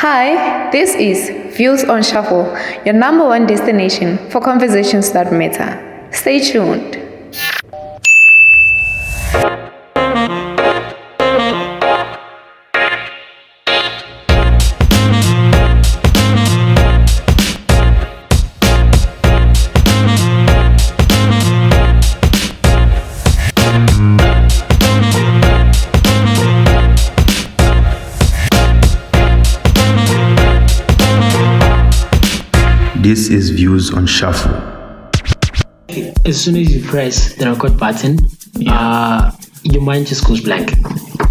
Hi, this is Views on Shuffle, your number one destination for conversations that matter. Stay tuned. This is Views on Shuffle. As soon as you press the record button, your mind just goes blank.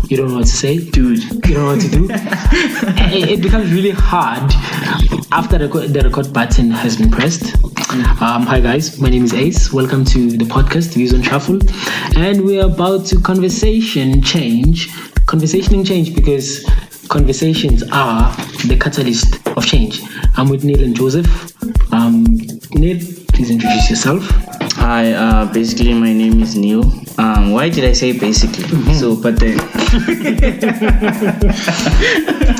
You don't know what to say, dude. You don't know what to do. It becomes really hard after the record button has been pressed. Hi guys, my name is Ace. Welcome to the podcast Views on Shuffle, and we're about to conversationing change because conversations are the catalyst of change. I'm with Neel and Joseph. Neel, please introduce yourself. Hi, basically my name is Neel. Why did I say basically? So, but then...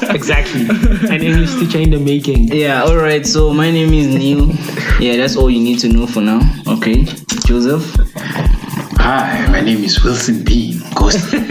Exactly. An English teacher in the making. Yeah, alright, so my name is Neel. Yeah, that's all you need to know for now. Okay, Joseph. Hi, my name is Wilson Bean. Ghost. Okay,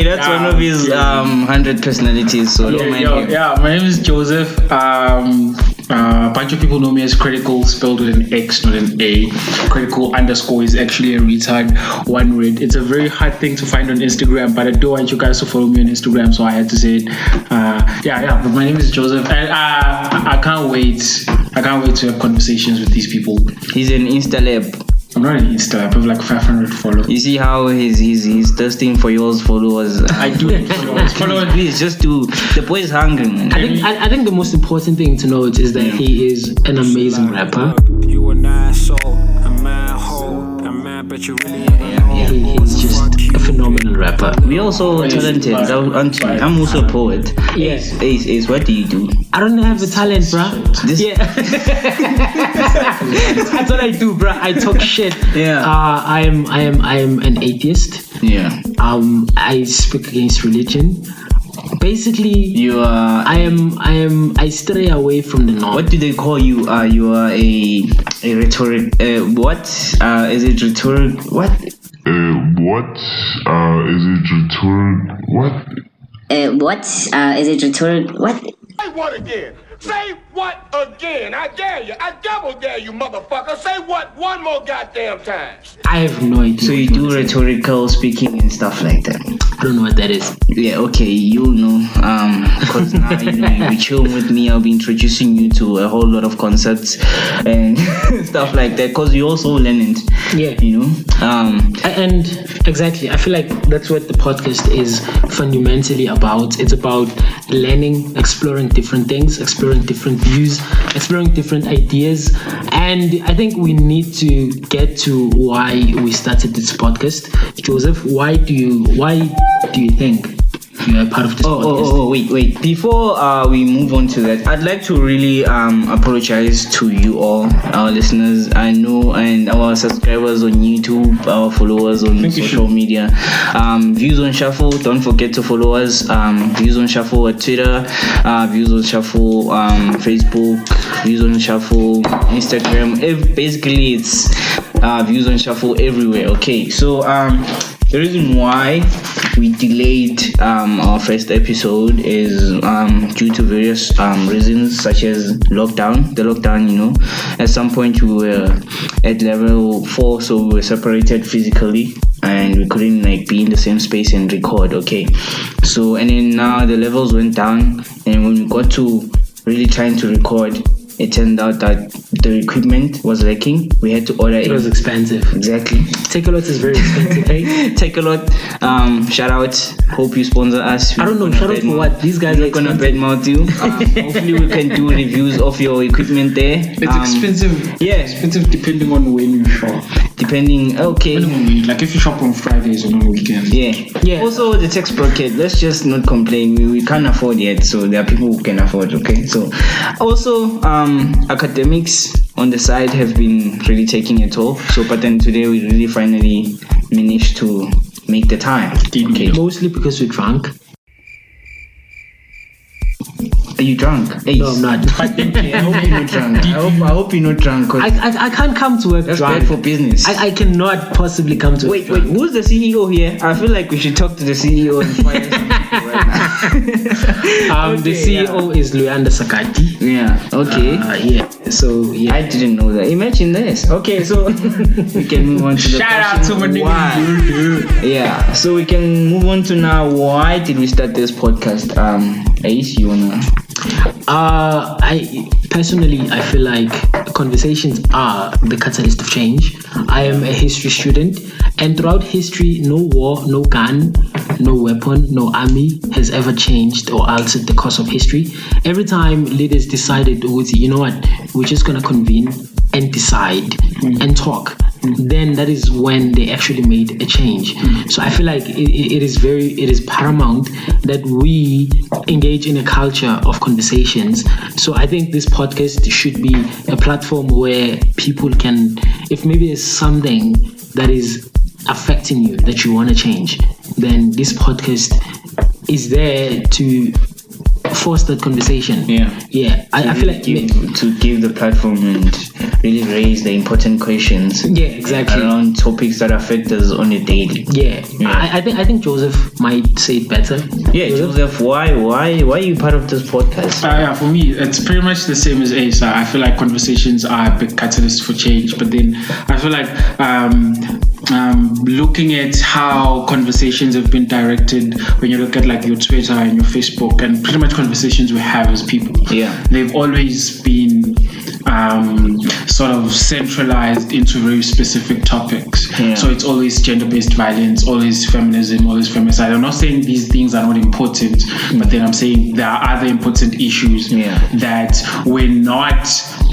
that's one of his 100 personalities. So don't mind him. My name is Joseph. A bunch of people know me as Critical, spelled with an X, not an A. Critical _ is actually a retard, one word. It's a very hard thing to find on Instagram, but I do want you guys to follow me on Instagram, so I had to say it. But my name is Joseph, and I can't wait. I can't wait to have conversations with these people. He's an Instalab. I'm not an Insta. I have like 500 followers. You see how he's thirsting for yours followers. I do. Followers, please, just do. The boy is hungry, man. I think the most important thing to note is that he is an amazing rapper. You an asshole, a man hoe, a man, but you really ain't. He's just a phenomenal rapper. We also talented, aren't you? I'm also a poet. Yes. Ace, what do you do? I don't have a talent, bruh. That's what I do, bruh. I talk shit. Yeah. I am an atheist. Yeah. I speak against religion. Basically, You are. I stray away from the norm. What do they call you? You are a rhetoric. What? Is it rhetoric? What? What is it rhetoric? What? Is it rhetoric? What? Say what again? Say what again? I dare you. I double dare you, motherfucker. Say what one more goddamn time. I have no idea. So you do rhetorical speaking and stuff like that. I don't know what that is. Yeah, okay, you know. Because now you'll be chilling with me. I'll be introducing you to a whole lot of concepts and stuff like that. Because you also learn it. Yeah. You know. And exactly, I feel like that's what the podcast is fundamentally about. It's about learning, exploring different things, exploring different views, exploring different ideas. And I think we need to get to why we started this podcast. Joseph, why do you think you are part of this podcast? Wait. Before we move on to that, I'd like to really apologize to you all, our listeners, I know, and our subscribers on YouTube, our followers on social media. Views on Shuffle, don't forget to follow us. Views on Shuffle at Twitter, Views on Shuffle Facebook, Views on Shuffle Instagram. Basically, it's Views on Shuffle everywhere. Okay, so the reason why we delayed our first episode is due to various reasons, such as lockdown. The lockdown, you know, at some point we were at level 4, so we were separated physically and we couldn't be in the same space and record. Okay, so and then now the levels went down, and when we got to really trying to record, it turned out that the equipment was lacking. We had to order it. It was expensive. Exactly. Take-A-Lot is very expensive, hey? Take-A-Lot, shout out. Hope you sponsor us. I don't know, shout out for what? These guys are gonna badmouth you. Hopefully we can do reviews of your equipment there. It's expensive. Yeah. Expensive depending on when you shop. Depending on like if you shop on Fridays or on weekends. Yeah. Also the text bracket, let's just not complain. We can't afford yet, so there are people who can afford, okay? So also academics on the side have been really taking a toll. So but then today we really finally managed to make the time. Okay. Mostly because we're drunk. Are you drunk? Ace. No, I'm not. I hope you're not drunk. I hope you're not drunk. I can't come to work That's drunk. bad for business. I cannot possibly come to Wait, work drunk. who's the CEO here? I feel like we should talk to the CEO and fire some people right now. The CEO is Luyanda Sakati. Yeah, okay. So, yeah. I didn't know that. Imagine this. Okay, so we can move on to the Shout out to my nigga. Yeah, so we can move on to now. Why did we start this podcast? Ace, you wanna? I feel like conversations are the catalyst of change. I am a history student, and throughout history, no war, no gun, no weapon, no army has ever changed or altered the course of history. Every time leaders decided, you know what, we're just gonna convene and decide and talk, then that is when they actually made a change. So I feel like it is paramount that we engage in a culture of conversations. So I think this podcast should be a platform where people can, if maybe there's something that is affecting you that you want to change, then this podcast is there to force that conversation. I feel like to give the platform and really raise the important questions. Exactly, around topics that affect us on a daily. I think Joseph might say it better. Joseph, why are you part of this podcast? For me, it's pretty much the same as Ace. I feel like conversations are a big catalyst for change, but then I feel like looking at how conversations have been directed, when you look at like your Twitter and your Facebook and pretty much conversations we have as people, they've always been sort of centralized into very specific topics. So it's always gender-based violence, always feminism, always femicide. I'm not saying these things are not important, but then I'm saying there are other important issues that were not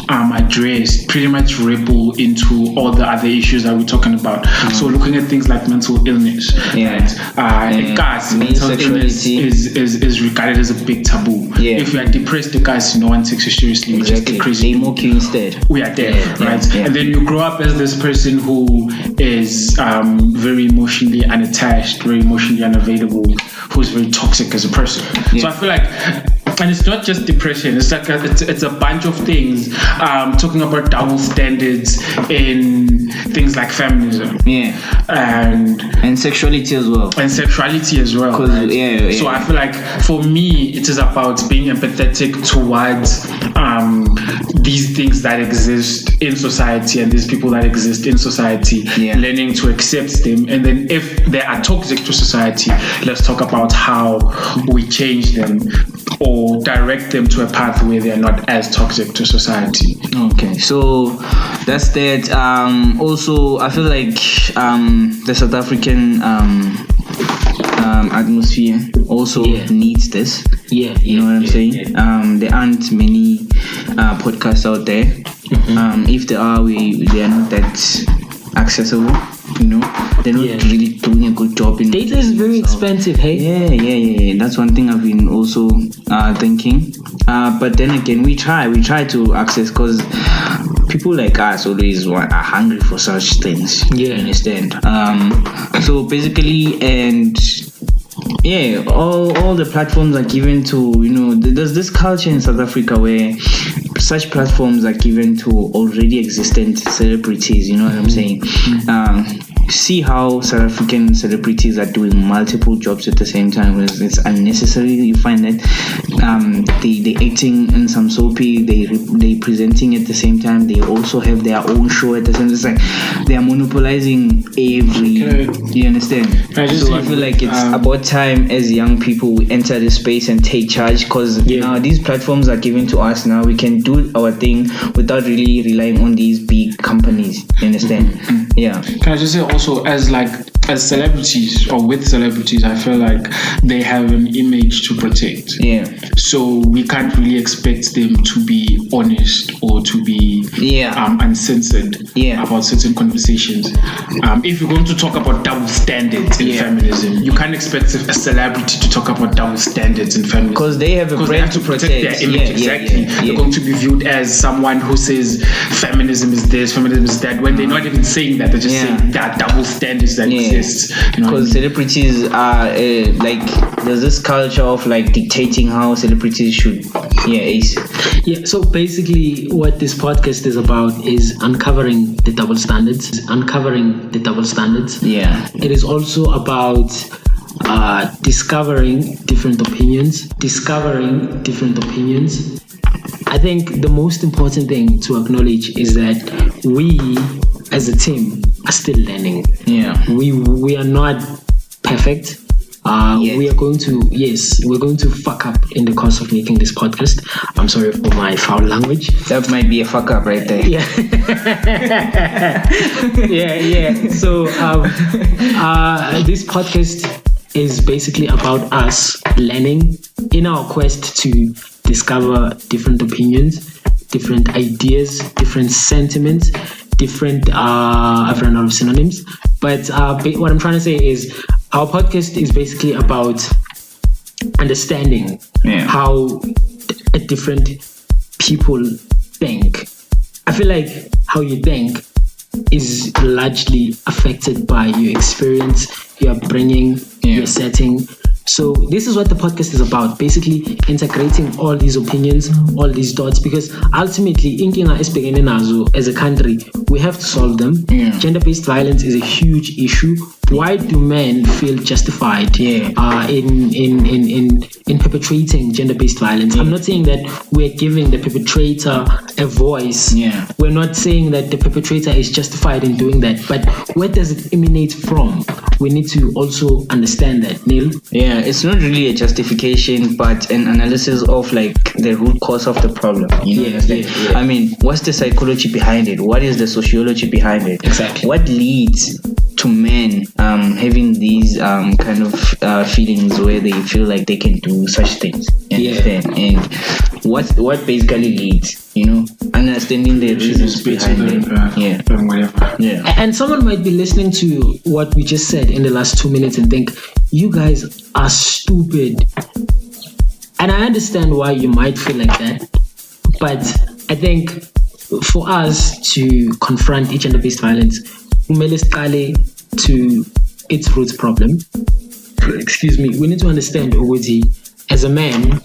addressed, pretty much ripple into all the other issues that we're talking about. So looking at things like mental illness, mental illness is regarded as a big taboo. If you are depressed, guys, no one takes you seriously. Exactly. They mock you instead. We are dead, right? And then you grow up as this person who is very emotionally unattached, very emotionally unavailable, who's very toxic as a person. So I feel like, and it's not just depression, it's like it's a bunch of things, talking about double standards in things like feminism, and sexuality as well, right? So I feel like for me it is about being empathetic towards these things that exist in society and these people that exist in society, learning to accept them, and then if they are toxic to society, let's talk about how we change them or direct them to a path where they are not as toxic to society. Okay, so that's that. Also, I feel like the South African atmosphere also needs this. You know what I'm saying? There aren't many podcasts out there. If there are, they are not that accessible. You know, they're not really doing a good job in data is very expensive, hey? Yeah. That's one thing I've been also thinking. But then again, we try to access, because people like us always are hungry for such things. You understand? So basically, and all the platforms are given to, there's this culture in South Africa where such platforms are given to already existent celebrities. You know what I'm saying? See how South African celebrities are doing multiple jobs at the same time. It's unnecessary. You find that they acting in some soapy, they presenting at the same time. They also have their own show at the same time. It's like they are monopolizing every. You understand? So I feel like it's about time as young people we enter this space and take charge, because now these platforms are given to us. Now we can do our thing without really relying on these big companies. You understand? Can I just say also, as celebrities or with celebrities, I feel like they have an image to protect. So we can't really expect them to be honest or to be uncensored about certain conversations. If you're going to talk about double standards in feminism, you can't expect a celebrity to talk about double standards in feminism, because they have a brand to protect their image. They're going to be viewed as someone who says feminism is this, feminism is that, when they're not even saying that. They're just saying there are double standards that exist. guests. You know what I Because celebrities are like, there's this culture of like dictating how celebrities should. Yeah, Ace. Yeah, so basically what this podcast is about is uncovering the double standards. Yeah. It is also about discovering different opinions. I think the most important thing to acknowledge is that we as a team are still learning. Yeah. We are not perfect. We're going to fuck up in the course of making this podcast. I'm sorry for my foul language. That might be a fuck up right there. Yeah. yeah. So this podcast is basically about us learning in our quest to discover different opinions, different ideas, different sentiments, different I've run out of synonyms. But what I'm trying to say is our podcast is basically about understanding how different people think. I feel like how you think is largely affected by your experience, your upbringing, your setting. So this is what the podcast is about, basically integrating all these opinions, all these thoughts, because ultimately, inkinga esibhekene nazo as a country, we have to solve them. Gender-based violence is a huge issue. Why do men feel justified in perpetrating gender-based violence? I'm not saying that we're giving the perpetrator a voice. We're not saying that the perpetrator is justified in doing that. But where does it emanate from? We need to also understand that, Neel. Yeah, it's not really a justification, but an analysis of like the root cause of the problem. You know, I mean, what's the psychology behind it? What is the sociology behind it? Exactly. What leads to men having these kind of feelings where they feel like they can do such things? You understand? And what basically leads? You know, understanding the reasons behind it. And someone might be listening to what we just said in the last 2 minutes and think, you guys are stupid. And I understand why you might feel like that. But I think for us to confront each gender-based violence, we to its roots problem. Excuse me. We need to understand, Uguti, as a man,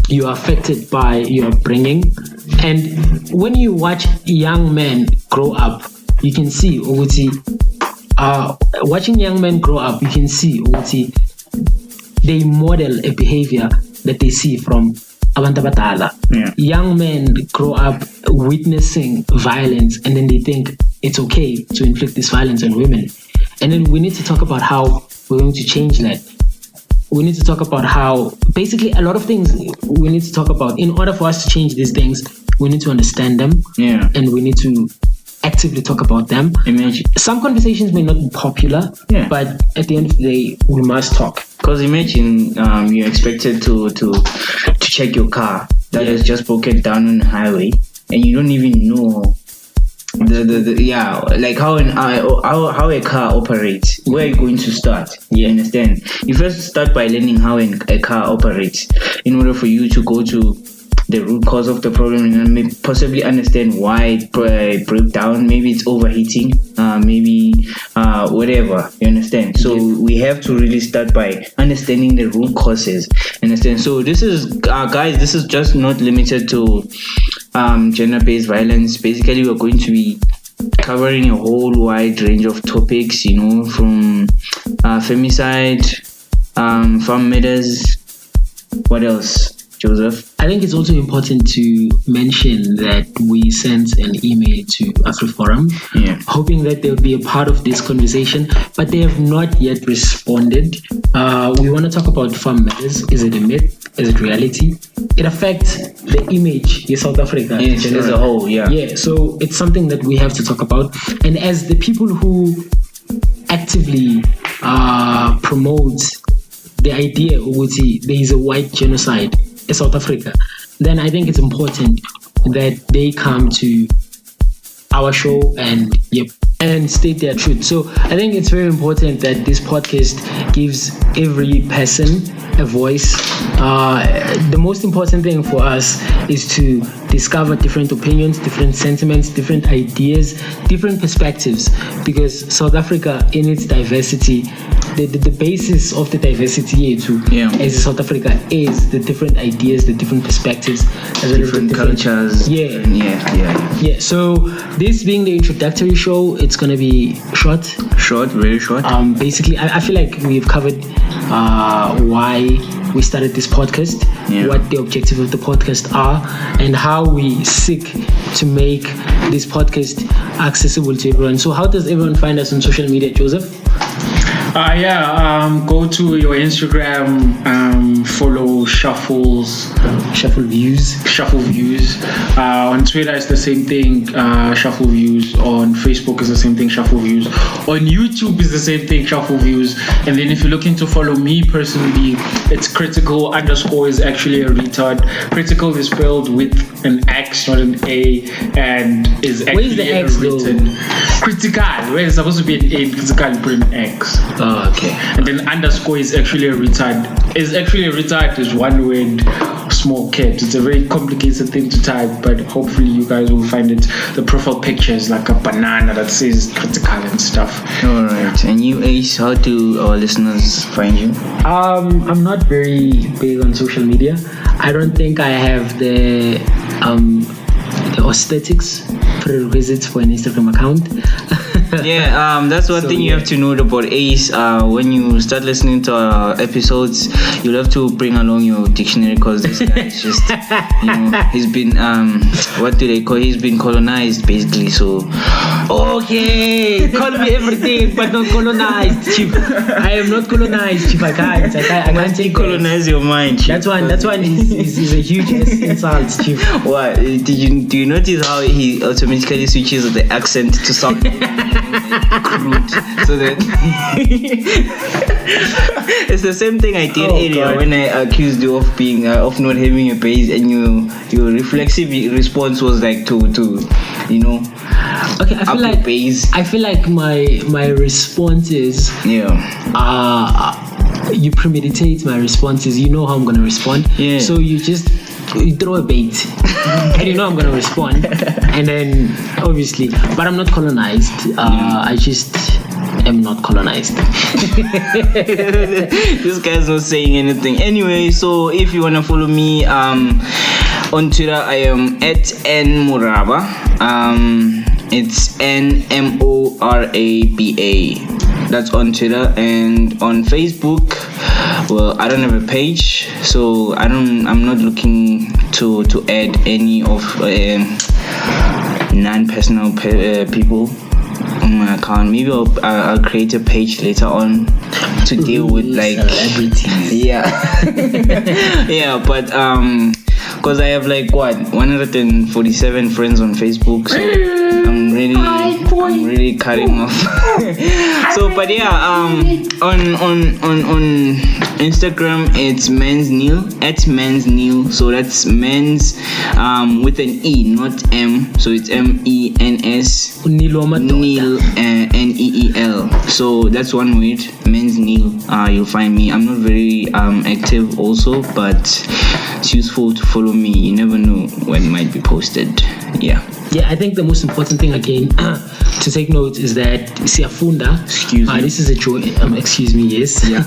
you are affected by your upbringing. And when you watch young men grow up, you can see, Uguti, watching young men grow up, you can see, Uguti, they model a behavior that they see from abantu abadala. Young men grow up witnessing violence, and then they think it's okay to inflict this violence on women. And then we need to talk about how we're going to change that. We need to talk about how, basically, a lot of things we need to talk about. In order for us to change these things, we need to understand them. And we need to actively talk about them. Some conversations may not be popular, but at the end of the day, we must talk. Because imagine you're expected to check your car that is just broken down on the highway, and you don't even know like how a car operates. Where are you going to start? You understand? You first start by learning how a car operates in order for you to go to the root cause of the problem and maybe possibly understand why it broke down. Maybe it's overheating, maybe whatever, you understand? So we have to really start by understanding the root causes, understand? So this is guys, this is just not limited to gender-based violence. Basically, we're going to be covering a whole wide range of topics, you know, from femicide, farm matters. What else, Joseph? I think it's also important to mention that we sent an email to AfriForum, hoping that they'll be a part of this conversation, but they have not yet responded. We want to talk about farm matters. Is it a myth? Is it reality? It affects the image of South Africa as a whole. Yeah, so it's something that we have to talk about. And as the people who actively promote the idea that there is a white genocide in South Africa, then I think it's important that they come to our show and and state their truth. So I think it's very important that this podcast gives every person a voice. The most important thing for us is to discover different opinions, different sentiments, different ideas, different perspectives, because South Africa, in its diversity, the basis of the diversity as South Africa is the different ideas, the different perspectives, as different cultures. Yeah. So this being the introductory show, it's gonna be very short. Basically, I feel like we've covered why we started this podcast, what the objective of the podcast are, and how we seek to make this podcast accessible to everyone. So how does everyone find us on social media, Joseph? Go to your Instagram, follow Shuffle Views. On Twitter it's the same thing, Shuffle Views. On Facebook is the same thing, Shuffle Views. On YouTube is the same thing, Shuffle Views. And then if you're looking to follow me personally, it's critical _ is actually a retard. Critical is spelled with an X, not an A, and is actually Where's the X written critical. Where it's supposed to be an A, critical, you put an X. Oh, okay. And then _ is actually a retard. Is one word, small caps. It's a very complicated thing to type, but hopefully you guys will find it. The profile picture is like a banana that says critical and stuff. Alright. And you, Ace, how do our listeners find you? I'm not very big on social media. I don't think I have the aesthetics prerequisites for an Instagram account. That's one thing you have to know about Ace. When you start listening to our episodes, you'll have to bring along your dictionary, because this guy is just, he's been he's been colonized basically. So okay, call me everything but not colonized, Chief. I am not colonized, Chief. I can't take colonize your mind, Chief. That one is a huge insult, Chief. What do you notice how he automatically switches the accent to sound crude, so that it's the same thing I did earlier when I accused you of being of not having a base, and your reflexive response was like to okay, I feel like my response is you premeditate my responses. You know how I'm gonna respond. Yeah. So you throw a bait and you know I'm gonna respond, and then obviously, but I'm not colonized. I just am not colonized. This guy's not saying anything. Anyway, so if you wanna follow me on Twitter, I am @nmuraba. It's NMORABA. That's on Twitter. And on Facebook, well, I don't have a page, so I'm not looking to add any of non-personal people on my account. Maybe I'll create a page later on to deal with like celebrities. But because I have like 147 friends on Facebook, so I'm really cutting off. So but on Instagram it's men's Neel, @men's so that's men's with an E, not M, so it's MENS Neel NEEL. So that's one word, men's Neel. You'll find me. I'm not very active also, but it's useful to follow me. You never know when it might be posted. I think the most important thing again to take note is that Siafunda. This is a journey. Excuse me. Yes. Yeah.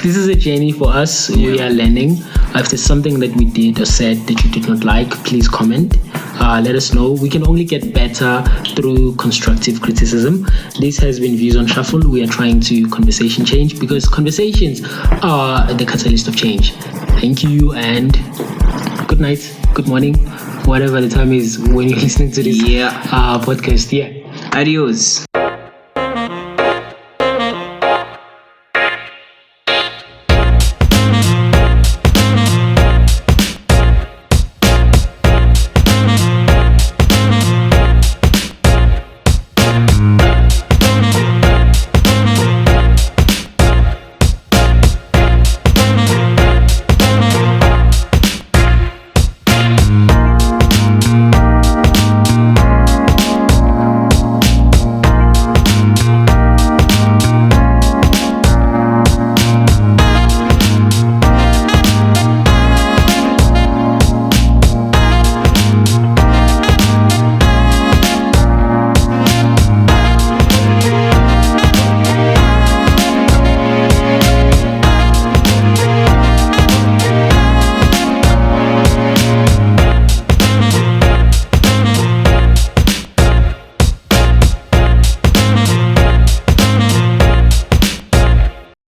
This is a journey for us. Yeah. We are learning. If there's something that we did or said that you did not like, please comment. Let us know. We can only get better through constructive criticism. This has been Views on Shuffle. We are trying to conversation change, because conversations are the catalyst of change. Thank you and good night, good morning, whatever the time is when you're listening to this podcast. Adios.